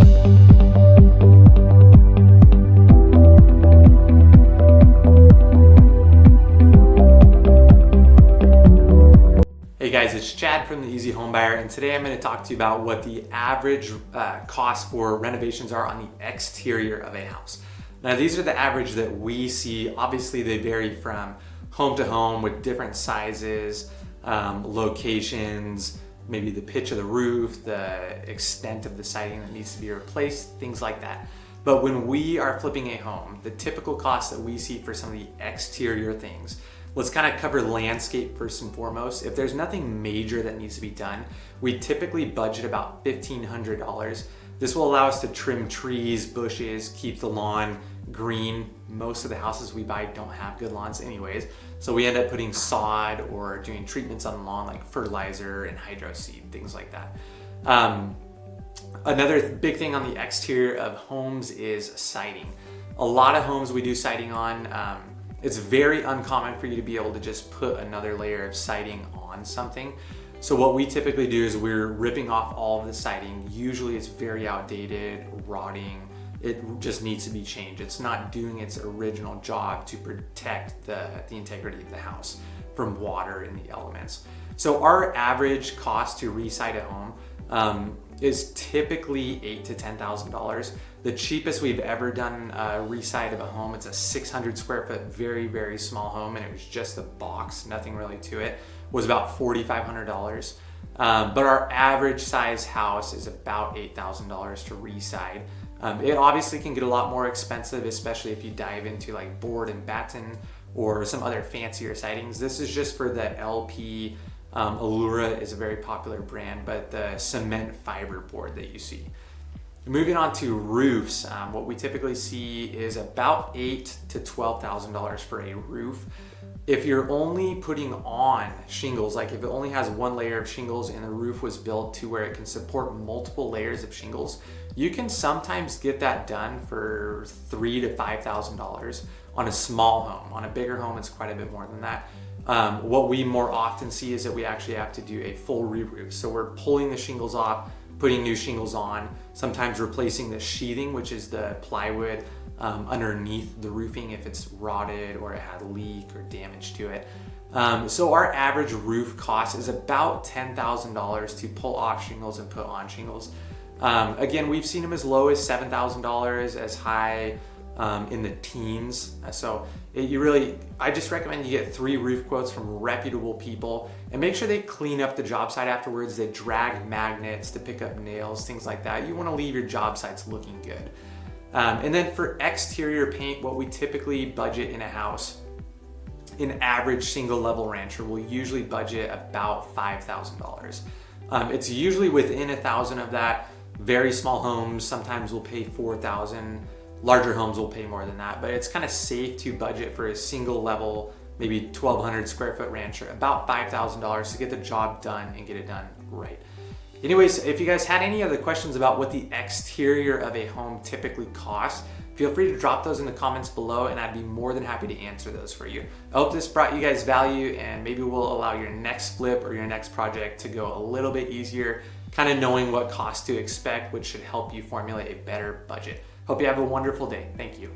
Hey guys, it's Chad from The Easy Home Buyer, and today I'm going to talk to you about what the average cost for renovations are on the exterior of a house. Now these are the average that we see. Obviously they vary from home to home with different sizes, locations, maybe the pitch of the roof, the extent of the siding that needs to be replaced, things like that. But when we are flipping a home, the typical cost that we see for some of the exterior things, let's kind of cover landscape first and foremost. If there's nothing major that needs to be done, we typically budget about $1,500. This will allow us to trim trees, bushes, keep the lawn green. Most of the houses we buy don't have good lawns anyways, so we end up putting sod or doing treatments on the lawn like fertilizer and hydro seed, things like that. Another big thing on the exterior of homes is siding. A lot of homes we do siding on. It's very uncommon for you to be able to just put another layer of siding on something. So what we typically do is we're ripping off all of the siding. Usually it's very outdated, rotting. It just needs to be changed. It's not doing its original job to protect the integrity of the house from water and the elements. So our average cost to reside a home is typically $8,000 to $10,000. The cheapest we've ever done a reside of a home, it's a 600 square foot, very, very small home, and it was just a box, nothing really to it, was about $4,500. But our average size house is about $8,000 to reside. It obviously can get a lot more expensive, especially if you dive into like board and batten or some other fancier sidings. This is just for the LP. Allura is a very popular brand, but the cement fiber board that you see. Moving on to roofs, what we typically see is about $8,000 to $12,000 for a roof. If you're only putting on shingles, like if it only has one layer of shingles and the roof was built to where it can support multiple layers of shingles, you can sometimes get that done for $3,000 to $5,000 on a small home. On a bigger home, it's quite a bit more than that. What we more often see is that we actually have to do a full re-roof. So we're pulling the shingles off, putting new shingles on, sometimes replacing the sheathing, which is the plywood underneath the roofing if it's rotted or it had a leak or damage to it. So our average roof cost is about $10,000 to pull off shingles and put on shingles. Again, we've seen them as low as $7,000, as high in the teens. So I just recommend you get 3 roof quotes from reputable people and make sure they clean up the job site afterwards. They drag magnets to pick up nails, things like that. You want to leave your job sites looking good. And then for exterior paint, what we typically budget in a house, an average single level rancher will usually budget about $5,000. It's usually within $1,000 of that. Very small homes sometimes will pay $4,000. Larger homes will pay more than that, but it's kind of safe to budget for a single level, maybe 1,200 square foot rancher, about $5,000 to get the job done and get it done right. Anyways, if you guys had any other questions about what the exterior of a home typically costs, feel free to drop those in the comments below and I'd be more than happy to answer those for you. I hope this brought you guys value and maybe will allow your next flip or your next project to go a little bit easier, kind of knowing what cost to expect, which should help you formulate a better budget. Hope you have a wonderful day. Thank you.